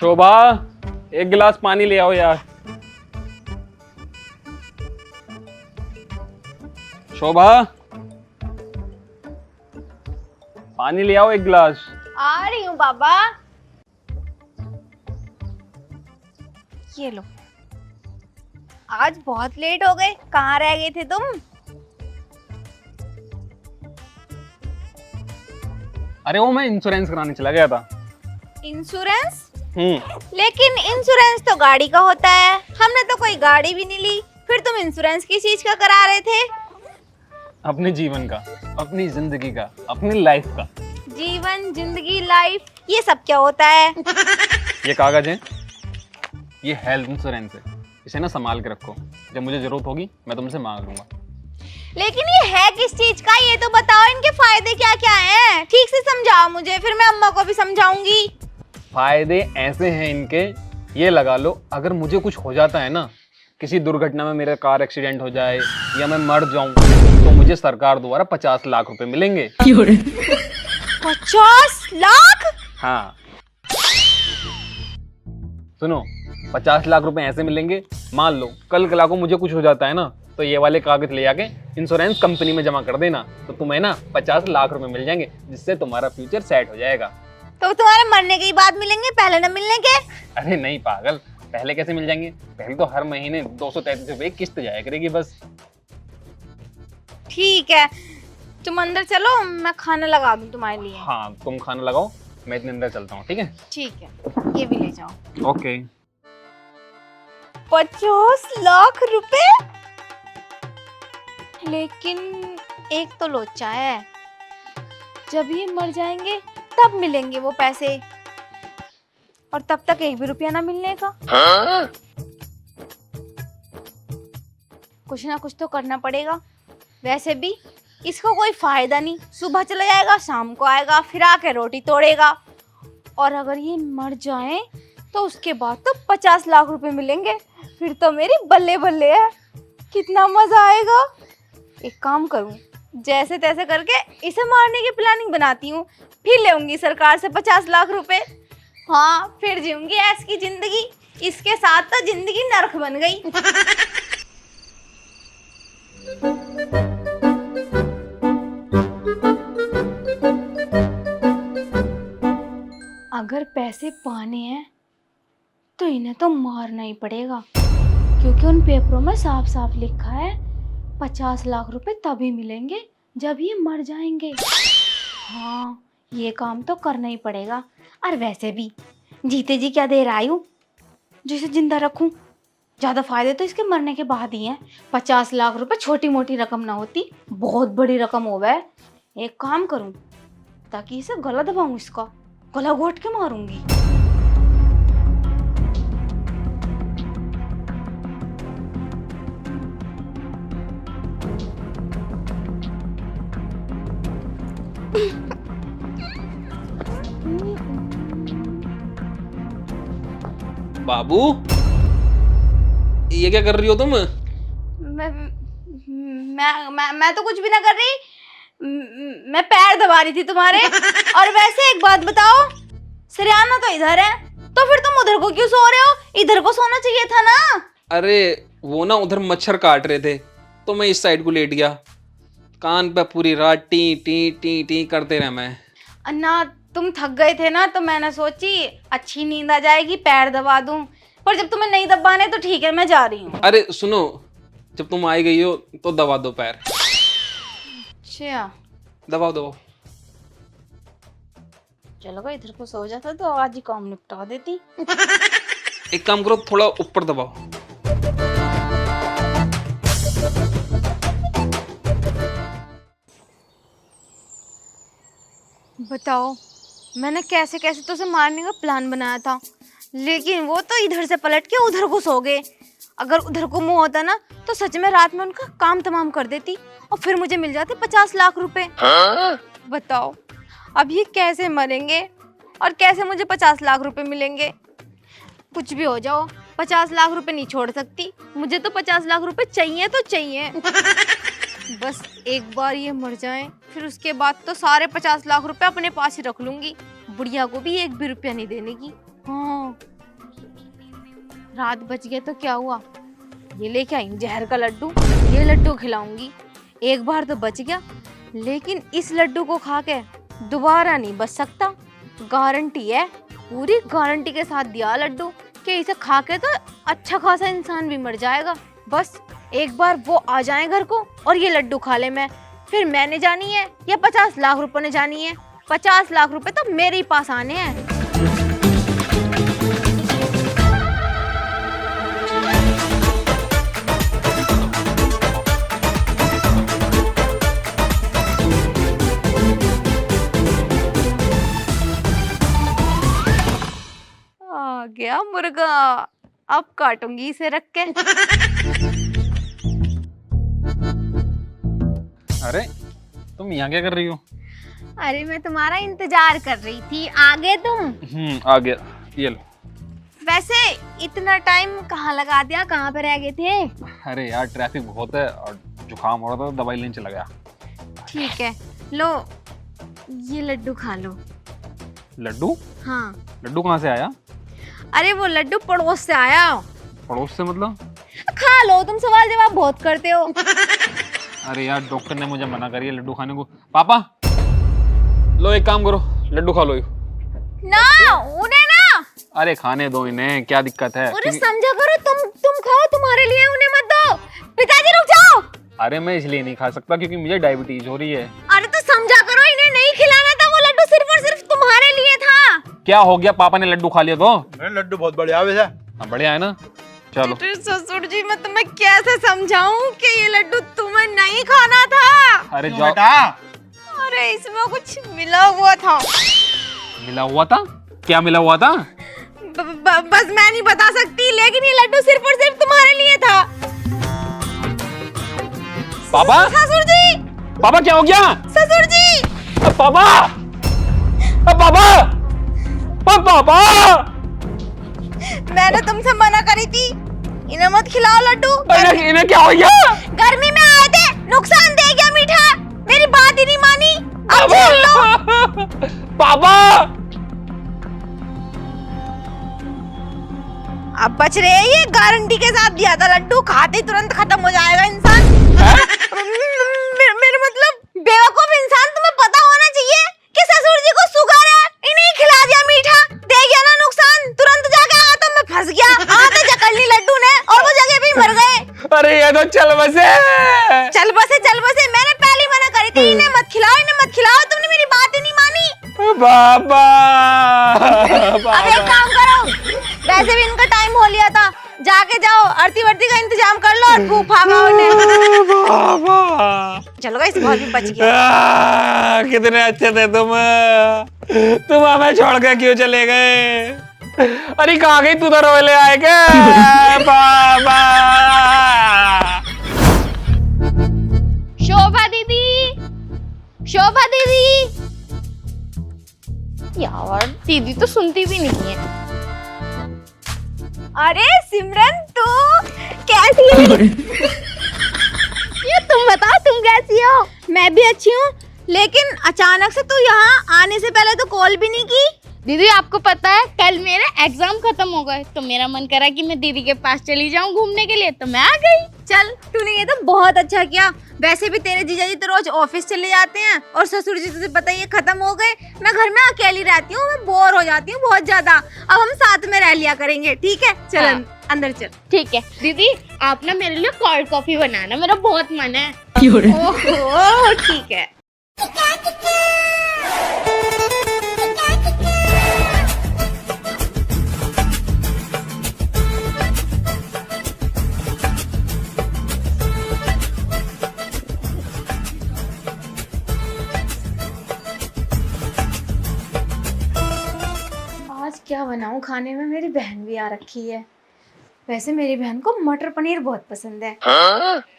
शोभा, एक गिलास पानी ले आओ यार। शोभा, पानी ले आओ एक गिलास। आ रही हूँ बाबा। ये लो। आज बहुत लेट हो गए, कहाँ रह गए थे तुम? अरे वो मैं इंश्योरेंस कराने चला गया था। इंश्योरेंस? लेकिन इंश्योरेंस तो गाड़ी का होता है, हमने तो कोई गाड़ी भी नहीं ली, फिर तुम इंश्योरेंस किस चीज का करा रहे थे? अपने जीवन का, अपनी जिंदगी का, अपनी लाइफ का। जीवन, जिंदगी, लाइफ, ये सब क्या होता है? ये कागज है, ये हेल्थ इंश्योरेंस है। इसे ना संभाल के रखो, जब मुझे जरूरत होगी मैं तुमसे मांग लूंगा। लेकिन ये है किस चीज का, ये तो बताओ, इनके फायदे क्या क्या हैं? ठीक से समझाओ मुझे, फिर मैं अम्मा को भी समझाऊंगी। फायदे ऐसे हैं इनके, ये लगा लो, अगर मुझे कुछ हो जाता है ना, किसी दुर्घटना में मेरा कार एक्सीडेंट हो जाए या मैं मर जाऊं, तो मुझे सरकार द्वारा 50 लाख रुपए मिलेंगे। 50 लाख? हाँ सुनो, 50 लाख रुपए ऐसे मिलेंगे। मान लो कल कला को मुझे कुछ हो जाता है ना, तो ये वाले कागज ले आके इंश्योरेंस कंपनी में जमा कर देना, तो तुम्हें ना 50 लाख रुपए मिल जाएंगे, जिससे तुम्हारा फ्यूचर सेट हो जाएगा। तो तुम्हारे मरने के बाद मिलेंगे, पहले न मिलने के? अरे नहीं पागल, पहले कैसे मिल जाएंगे? पहले तो हर महीने 233 रुपए किस्त जाया करेगी बस। ठीक है, तुम अंदर चलो, मैं खाना लगा दूं तुम्हारे लिए। हाँ तुम खाना लगाओ, मैं इतने अंदर चलता हूँ। ठीक है? ठीक है, ये भी ले जाओ। ओके। 50 लाख रुपए? लेकिन एक तो लोचा है, जब ये मर जाएंगे तब मिलेंगे वो पैसे, और तब तक एक भी रुपया ना मिलने का। कुछ ना कुछ तो करना पड़ेगा। वैसे भी इसको कोई फायदा नहीं, सुबह चला जाएगा, शाम को आएगा, फिर आके रोटी तोड़ेगा, और अगर ये मर जाए तो उसके बाद तो 50 लाख रुपए मिलेंगे, फिर तो मेरी बल्ले बल्ले है, कितना मजा आएगा। एक काम करूं, जैसे तैसे करके इसे मारने की प्लानिंग बनाती हूँ, फिर लेऊंगी सरकार से 50 लाख रुपए। हाँ, फिर जीऊंगी ऐस की जिंदगी, इसके साथ तो जिंदगी नर्क बन गई। अगर पैसे पाने हैं तो इन्हें तो मारना ही पड़ेगा, क्योंकि उन पेपरों में साफ साफ लिखा है 50 लाख रुपए तभी मिलेंगे जब ये मर जाएंगे। हाँ, ये काम तो करना ही पड़ेगा। और वैसे भी जीते जी क्या देर आई हूँ जिसे जिंदा रखूं, ज्यादा फायदे तो इसके मरने के बाद ही हैं। 50 लाख रुपए छोटी मोटी रकम ना होती, बहुत बड़ी रकम हो गए। एक काम करूं, ताकि इसे गला दबाऊं, इसका गला घोट के मारूंगी। बाबू, ये क्या कर रही हो तुम? मैं तो कुछ भी ना कर रही, मैं पैर दबा रही थी तुम्हारे। और वैसे एक बात बताओ, सरियाना तो इधर है, तो फिर तुम उधर को क्यों सो रहे हो? इधर को सोना चाहिए था ना। अरे वो ना उधर मच्छर काट रहे थे, तो मैं इस साइड को लेट गया। कान पे पूरी रात टी टी टी टी करते रहे मैं। अन्ना, तुम थक गए थे ना, तो मैंने सोची अच्छी नींद आ जाएगी, पैर दबा दूं, पर जब तुम्हें नहीं दबाने तो ठीक है, मैं जा रही हूँ। अरे सुनो, जब तुम आई गई हो तो दबा दो पैर। अच्छा, दबाओ दबाओ। चलो इधर को सो जाता तो आज ही काम निपटा देती। एक काम करो, थोड़ा ऊपर दबाओ। बताओ, मैंने कैसे कैसे तो उसे मारने का प्लान बनाया था, लेकिन वो तो इधर से पलट के उधर को सो गए। अगर उधर को मुंह होता ना, तो सच में रात में उनका काम तमाम कर देती, और फिर मुझे मिल जाते 50 लाख रुपए। बताओ, अब ये कैसे मरेंगे और कैसे मुझे 50 लाख रुपए मिलेंगे? कुछ भी हो जाओ, 50 लाख रुपए नहीं छोड़ सकती, मुझे तो 50 लाख रुपए चाहिए तो चाहिए। बस एक बार ये मर जाएं, फिर उसके बाद तो सारे 50 लाख रुपए अपने पास ही रख लूंगी, बुढ़िया को भी एक भी रुपया नहीं देने की। हाँ। रात बच गया तो क्या हुआ, ये लेके आई हूँ जहर का लड्डू, ये लड्डू खिलाऊंगी। एक बार तो बच गया, लेकिन इस लड्डू को खा के दोबारा नहीं बच सकता। गारंटी है, पूरी गारंटी के साथ दिया लड्डू कि इसे खा के तो अच्छा खासा इंसान भी मर जाएगा। बस एक बार वो आ जाए घर को और ये लड्डू खा ले, मैं फिर मैंने जानी है या 50 लाख रुपए ने जानी है। 50 लाख रुपए तो मेरे ही पास आने हैं। आ गया मुर्गा, अब काटूंगी इसे रख के। अरे तुम यहाँ क्या कर रही हो? अरे मैं तुम्हारा इंतजार कर रही थी, आ गए तुम? आ गया, ये लो। वैसे इतना टाइम कहाँ लगा दिया, कहाँ पे रह गए थे? अरे यार ट्रैफिक बहुत है और जुकाम हो रहा था, दवाई लेने चला गया। ठीक है, लो ये लड्डू खा लो। लड्डू? हाँ। लड्डू कहाँ से आया? अरे वो लड्डू पड़ोस से आया। पड़ोस से मतलब? खा लो, तुम सवाल जवाब बहुत करते हो। अरे यार डॉक्टर ने मुझे मना करी है लड्डू खाने को। पापा लो एक काम करो, लड्डू खा लो। ना उन्हें ना। अरे खाने दो इन्हें, क्या दिक्कत है? अरे समझा करो, तुम खाओ, तुम्हारे लिए, उन्हें मत दो। पिताजी रुक जाओ। अरे मैं इसलिए नहीं खा सकता क्योंकि मुझे डायबिटीज हो रही है। अरे तो समझा करो, इन्हें नहीं खिलाना था, वो लड्डू सिर्फ और सिर्फ तुम्हारे लिए था। क्या हो गया, पापा ने लड्डू खा लिया तो? लड्डू बहुत बढ़िया है वैसे। हाँ बढ़िया है ना, चलो। ससुर जी मैं तुम्हें कैसे समझाऊं कि ये लड्डू तुम्हें नहीं खाना था। अरे क्यों जाओ। बेटा? अरे इसमें कुछ मिला हुआ था। मिला हुआ था? क्या मिला हुआ था? बस मैं नहीं बता सकती, लेकिन ये लड्डू सिर्फ और सिर्फ तुम्हारे लिए था। पापा? ससुर जी! पापा क्या हो गया? ससुर जी! पापा! पापा! पापा! मैंने तुमसे मना करी थी, इन्हें मत खिलाओ लड्डू। इन्हें क्या हो गया? गर्मी में आए थे, नुकसान दे गया मीठा, मेरी बात ही नहीं मानी। अब झेल लो। पापा! अब बच रहे हैं, ये गारंटी के साथ दिया था लड्डू, खाते ही तुरंत खत्म हो जाएगा इंसान। मेरा मतलब बेवकूफ इंसान, तुम्हें पता होना चाहिए कि ससुर जी को शुगर है, इन्हें ही खिला दिया मीठा, दे गया ना नुकसान, तुरंत जाके हाथों में फंस गया, हाथ जकड़ ली लड्डू ने और वो जगह भी मर गए। अरे ये तो चल बसे, मैंने पहले मना करी थी, इन्हें मत खिलाओ, तुमने मेरी बात ही नहीं मानी। पापा! अब एक काम करो, वैसे भी इनका टाइम हो लिया था, जाके जाओ आरती वर्ती का इंतजाम कर लो और फूफा चलो गाइस, बहुत भी बच गया। कितने अच्छे थे तुम हमें छोड़ के क्यों चले गए? अरे कहाँ गई तू, तो रोले आए क्या? पापा! शोभा दीदी यार, दीदी तो सुनती भी नहीं है। अरे सिमरन तू कैसी है? ये तुम बताओ, तुम कैसी हो? मैं भी अच्छी हूँ, लेकिन अचानक से तू यहाँ आने से पहले तो कॉल भी नहीं की। दीदी आपको पता है कल मेरे एग्जाम खत्म हो गए, तो मेरा मन करा कि मैं दीदी के पास चली जाऊं घूमने के लिए, तो मैं आ गई। चल तूने ये तो बहुत अच्छा किया। वैसे भी तेरे जीजा जी तो रोज ऑफिस चले जाते हैं और ससुर जी तुझे पता ही है खत्म हो गए। मैं घर में अकेली रहती हूँ, मैं बोर हो जाती हूँ बहुत ज्यादा। अब हम साथ में रह लिया करेंगे, ठीक है? चल हाँ। अंदर चल। ठीक है दीदी, आप ना मेरे लिए कोल्ड कॉफी बनाना, मेरा बहुत मन है। ओहो ठीक है। आज क्या बनाऊं खाने में? मेरी बहन भी आ रखी है। वैसे मेरी बहन को मटर पनीर बहुत पसंद है।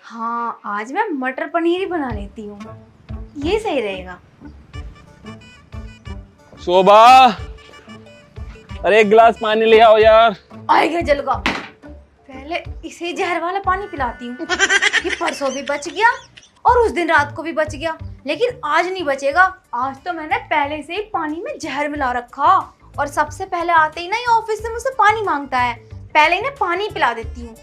हाँ आज मैं मटर पनीर ही बना लेती हूँ, ये सही रहेगा। शोभा, अरे एक गिलास पानी ले आओ यार। आएगा जलगा, पहले इसे जहर वाला पानी पिलाती हूँ। ये परसों भी बच गया और उस दिन रात को भी बच गया, लेकिन आज नहीं बचेगा। आज तो मैंने पहले से ही पानी में जहर मिला रखा और सबसे पहले आते ही ना ये ऑफिस से मुझसे पानी मांगता है। पहले इन्हें पानी पिला देती हूँ।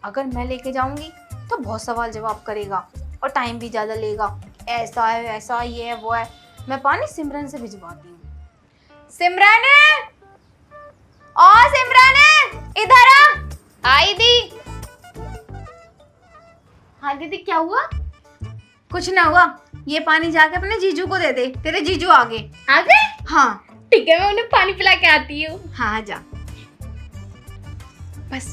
अगर मैं लेके जाऊंगी तो बहुत सवाल जवाब करेगा और टाइम भी ज्यादा लेगा। ऐसा है वैसा, ये है वो है। मैं पानी सिमरन से भिजवाती हूँ। सिमरन, ओ सिमरन, इधर आ। आई दी। हाँ दीदी, क्या हुआ? कुछ ना हुआ। ये पानी जाके अपने जीजू को दे दे, तेरे जीजू आगे। आगे? हाँ ठीक है, मैं उन्हें पानी पिला के आती हूँ। हाँ जा। बस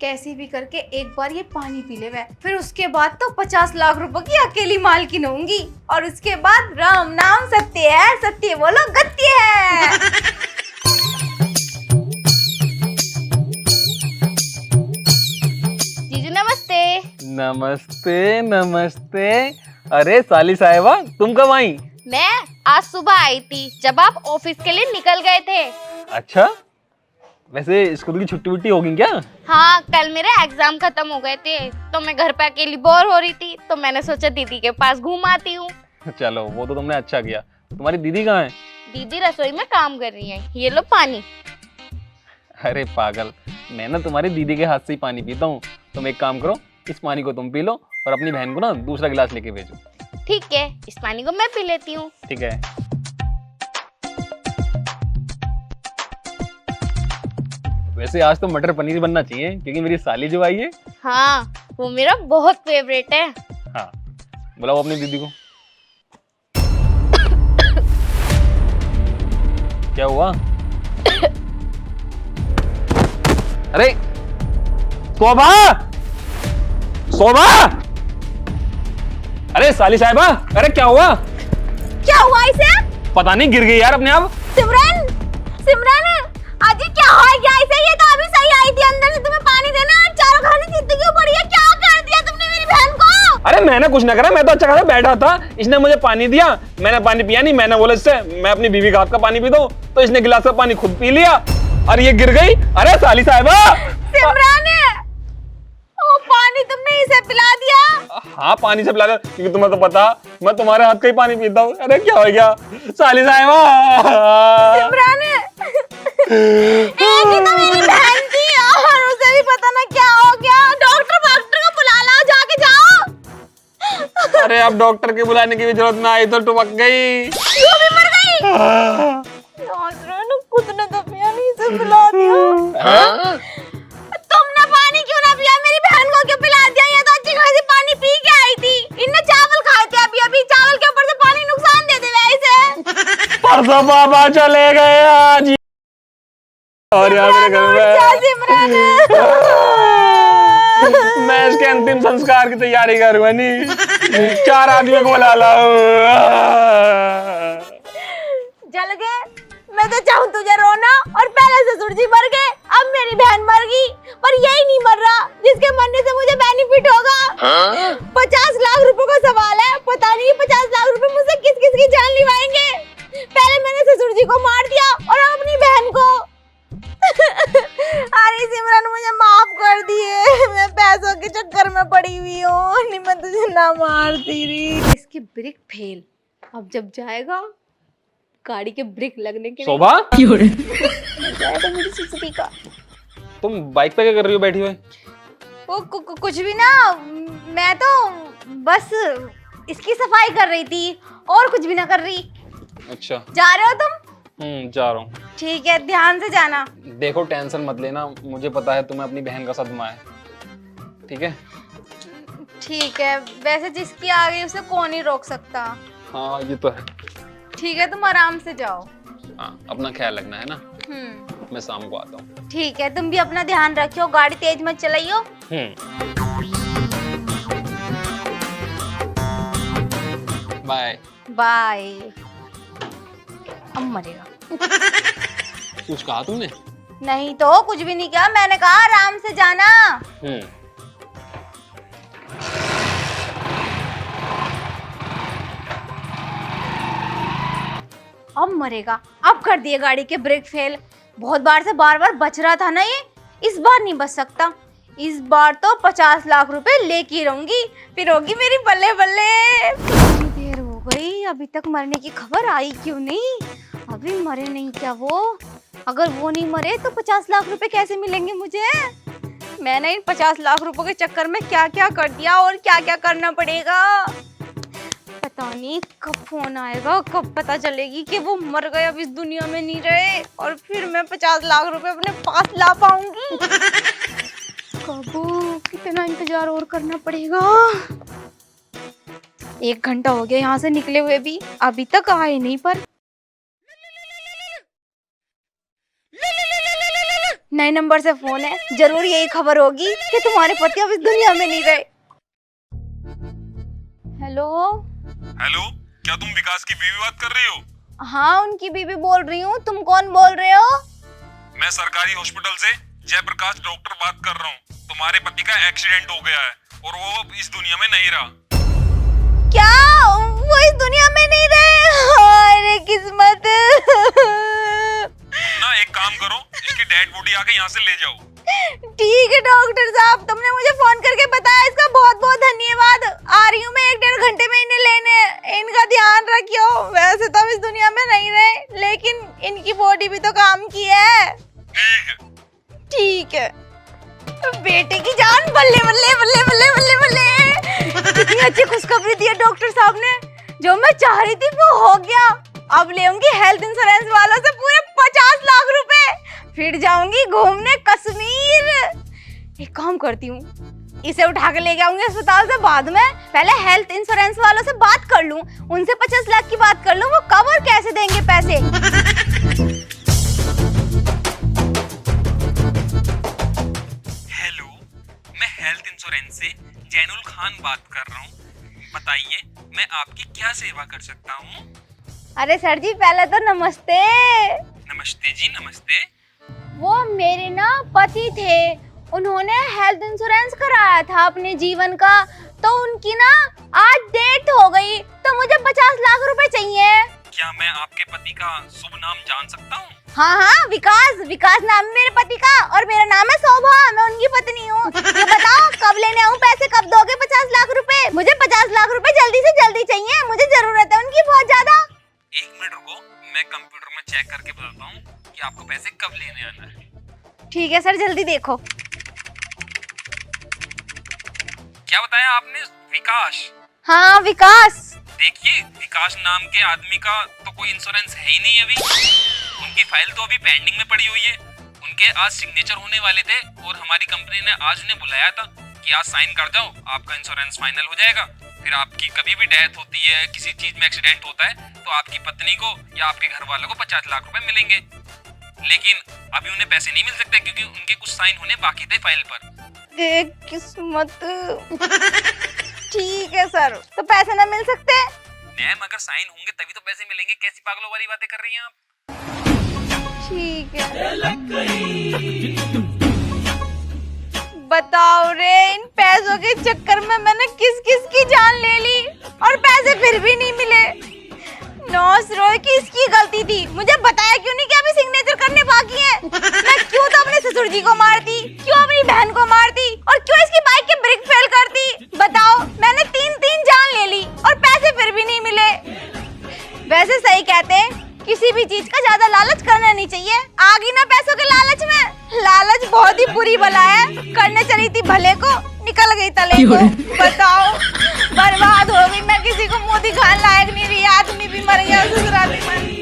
कैसे भी करके एक बार ये पानी पी ले वह, फिर उसके बाद तो 50 लाख रुपए की अकेली मालकिन होंगी। और उसके बाद राम नाम सत्य है, सत्य बोलो गत्य है। जीजू नमस्ते। नमस्ते नमस्ते। अरे साली साहिबा, तुम कब आई? मैं आज सुबह आई थी जब आप ऑफिस के लिए निकल गए थे। अच्छा, वैसे स्कूल की छुट्टी वुट्टी होगी क्या? हाँ, कल मेरे एग्जाम खत्म हो गए थे तो मैं घर पे अकेली बोर हो रही थी तो मैंने सोचा दीदी के पास घूम आती हूँ। चलो, वो तो तुमने अच्छा किया। तुम्हारी दीदी कहाँ है? दीदी रसोई में काम कर रही है। ये लो पानी। अरे पागल, मैं ना तुम्हारी दीदी के हाथ से ही पानी पीता हूँ। तुम एक काम करो, इस पानी को तुम पी लो और अपनी बहन को ना दूसरा गिलास लेके भेजो। ठीक है, इस पानी को मैं पी लेती हूँ। ठीक है। वैसे आज तो मटर पनीर बनना चाहिए क्योंकि मेरी साली जो आई है। हाँ, वो मेरा बहुत फेवरेट है। हाँ, बुलाओ अपनी दीदी को। क्या हुआ? अरे शोभा, शोभा! अरे साली साहिबा, अरे क्या हुआ? क्या हुआ इसे? पता नहीं, गिर गई यार अपने आप। सिमरन, सिमरन, आज ये क्या हो गया इसे? ये तो अभी सही आई थी अंदर से, तुम्हें पानी देना, चारों खाने जीत क्यों पड़ी है? क्या कर दिया तुमने मेरी बहन को? अरे मैंने कुछ ना करा, मैं तो अच्छा खासा बैठा था। इसने मुझे पानी दिया, मैंने पानी पिया नहीं। मैंने बोला इससे मैं अपनी बीवी का हाथ का पानी पी दूं, तो इसने गिलास का पानी खुद पी लिया और ये गिर गई। अरे साली साहिबा! सिमरन, वो पानी तुमने इसे पिला दिया? हाँ, पानी से पिला दिया क्योंकि तुम्हें तो पता मैं तुम्हारे हाथ का ही पानी पीता हूँ। अरे क्या हो गया साली साहिबा? सिमरन, एक ही तो मेरी बहन थी और उसे भी पता ना क्या हो गया। डॉक्टर को बुला ला, जाके जाओ। अरे अब डॉक्टर के बुलाने की भी जरूरत ना आई तो टपक गई। वो भी मर गई। डॉक्टर ने खुद ने तो पिया नहीं, इसे पिला दिया। तुमने पानी क्यों ना पिया? मेरी बहन को क्यों पिला दिया? ये तो अच्छी खासी पानी पी के आई थी। इनने चावल खाए थे अभी अभी, चावल के ऊपर से पानी नुकसान दे देगा इसे। परसों पापा चले गए आज और यार मेरे घर में मैं इसके अंतिम संस्कार की तैयारी करूंगा। नहीं, 4 आदमियों को बुला लाओ। जल गए। मैं तो चाहूं तुझे रोना, और पहले ससुर जी मर गए, अब मेरी बहन मर गई, पर यही नहीं मर रहा जिसके मरने से मुझे बेनिफिट होगा। 50 लाख रुपए का सवाल है, पता नहीं 50 लाख रुपए मुझसे किस किस की जान लिवाएंगे। पहले मैंने ससुर जी को मार दिया और अब अपनी बहन को। अरे सिमरन, मुझे माफ कर दिए, मैं पैसों के चक्कर में पड़ी हुई हूँ, नहीं मैं तुझे ना मारती रही। इसकी ब्रेक फेल। अब जब जाएगा गाड़ी के ब्रेक लगने के लिए। शोभा, जाएगा मेरी सुसुकी का। तुम बाइक पे क्या कर रही हो बैठी हुई? वो कुछ भी ना, मैं तो बस इसकी सफाई कर रही थी और कुछ भी ना कर रही। अच्छा, जा रहे हो तुम? जा रहा हूँ। ठीक है, ध्यान से जाना। देखो टेंशन मत लेना, मुझे पता है तुम्हें अपनी बहन का सदमा है। ठीक है? ठीक है, वैसे जिसकी आ गई उसे कौन ही रोक सकता। हाँ ये तो है। ठीक है, तुम आराम से जाओ। हाँ, अपना ख्याल रखना है ना। मैं शाम को आता हूँ। ठीक है, तुम भी अपना ध्यान रखियो, गाड़ी तेज मत चलाइयो। Bye bye. अब मरेगा। कुछ कहा तुमने? नहीं तो कुछ भी नहीं किया, मैंने कहा आराम से जाना। अब मरेगा। अब कर दिए गाड़ी के ब्रेक फेल। बहुत बार से बार बार बच रहा था ना ये, इस बार नहीं बच सकता। इस बार तो 50 लाख रुपए लेके रहूंगी, फिर होगी मेरी बल्ले बल्ले। कितनी देर हो गई, अभी तक मरने की खबर आई क्यों नहीं? अभी मरे नहीं क्या वो? अगर वो नहीं मरे तो 50 लाख रुपए कैसे मिलेंगे मुझे? मैंने इन 50 लाख रुपए के चक्कर में क्या क्या कर दिया और क्या क्या करना पड़ेगा। पता नहीं कब फोन आएगा, कब पता चलेगी कि वो मर गए, अब इस दुनिया में नहीं रहे, और फिर मैं 50 लाख रुपए अपने पास ला पाऊंगी। कब, कितना इंतजार और करना पड़ेगा। 1 घंटा हो गया यहाँ से निकले हुए भी, अभी तक आए नहीं। पर नए नंबर से फोन है, जरूर यही खबर होगी कि तुम्हारे पति अब इस दुनिया में नहीं रहे। हेलो हेलो, क्या तुम विकास की बीवी बात कर रही हो? हाँ, उनकी बीवी बोल रही हूँ। तुम कौन बोल रहे हो? मैं सरकारी हॉस्पिटल से जयप्रकाश डॉक्टर बात कर रहा हूँ। तुम्हारे पति का एक्सीडेंट हो गया है और वो अब इस दुनिया में नहीं रहा। क्या वो इस दुनिया में नहीं रहे? अरे किस्मत। ना एक काम करो, इसकी डेड बॉडी आके यहाँ से ले जाओ। ठीक है डॉक्टर साहब, तुमने मुझे फोन करके बताया, इसका बहुत बहुत धन्यवाद। आ रही हूँ मैं 1-1.5 घंटे में इन्हें लेने। इनका ध्यान रखियो। वैसे तो हम इस दुनिया में नहीं रहे, लेकिन इनकी बॉडी भी तो काम की है। ठीक है। बेटे की जान, बल्ले बल्ले बल्ले बल्ले बल्ले बल्ले। कितनी अच्छी खुशखबरी दी है डॉक्टर साहब ने। जो मैं चाह रही थी वो हो गया। अब लेंगी हेल्थ इंश्योरेंस वालों से पूरे 50 लाख रुपए, फिर जाऊंगी घूमने कश्मीर। एक काम करती हूँ, इसे उठा के ले जाऊंगी अस्पताल से बाद में। पहले हेल्थ इंश्योरेंस वालों से बात कर लूं, उनसे 50 लाख की बात कर लूं, वो कब और कैसे देंगे पैसे। हेलो, मैं हेल्थ इंश्योरेंस से जैनुल खान बात कर रहा हूँ। बताइए, मैं आपकी क्या सेवा कर सकता हूँ? अरे सर जी, पहले तो नमस्ते। नमस्ते जी, नमस्ते। वो मेरे ना पति थे, उन्होंने हेल्थ इंश्योरेंस कराया था अपने जीवन का, तो उनकी ना आज डेथ हो गई, तो मुझे 50 लाख रुपए चाहिए। क्या मैं आपके पति का शुभ नाम जान सकता हूँ? हाँ हाँ, विकास नाम है मेरे पति का, और मेरा नाम है शोभा, मैं उनकी पत्नी हूँ। ये बताओ कब लेने आऊँ पैसे, कब दोगे 50 लाख रुपए? मुझे 50 लाख रुपए जल्दी से जल्दी चाहिए, मुझे जरूरत है उनकी बहुत ज्यादा। 1 मिनट रुको, मैं कंप्यूटर में चेक करके बताता हूँ कि आपको पैसे कब लेने आना है। ठीक है सर, जल्दी देखो। क्या बताया आपने? विकास? हाँ विकास। देखिए, विकास नाम के आदमी का तो कोई इंश्योरेंस है ही नहीं अभी। उनकी फाइल तो अभी पेंडिंग में पड़ी हुई है। उनके आज सिग्नेचर होने वाले थे और हमारी कंपनी ने आज उन्हें बुलाया था कि आज साइन कर जाओ, आपका इंश्योरेंस फाइनल हो जाएगा। फिर आपकी कभी भी डेथ होती है, किसी चीज में एक्सीडेंट होता है, तो आपकी पत्नी को या आपके घर वालों को 50 लाख रुपए मिलेंगे। लेकिन अभी उन्हें पैसे नहीं मिल सकते क्योंकि उनके कुछ साइन होने बाकी थे फाइल पर। देख किस्मत। ठीक है सर, तो पैसे ना मिल सकते? मैम, अगर साइन होंगे तभी तो पैसे मिलेंगे। कैसी पागलों वाली बातें कर रही हैं आप? ठीक है। बताओ रे, इन पैसों के चक्कर में मैंने किस किस की जान ले ली और पैसे फिर भी नहीं मिले। नॉस रोय की इसकी गलती थी, मुझे बताया क्यों नहीं कि अभी सिग्नेचर करने बाकी है। मैं क्यों तो अपने ससुर जी को मारती, क्यों अपनी बहन को मारती, और क्यों इसकी बाइक के ब्रेक फेल करती। बताओ, मैंने 3 जान ले ली और पैसे फिर भी नहीं मिले। वैसे सही कहते हैं, किसी भी चीज का ज्यादा लालच करना नहीं चाहिए। आ गई ना पैसों के लालच में। लालच बहुत ही बुरी बला है, करने चली थी भले को, निकल गई तले को। बताओ, बर्बाद हो गई मैं, किसी को मुंह दिखाने लायक नहीं रही। आदमी भी मर गया, ससुराल भी मर गया।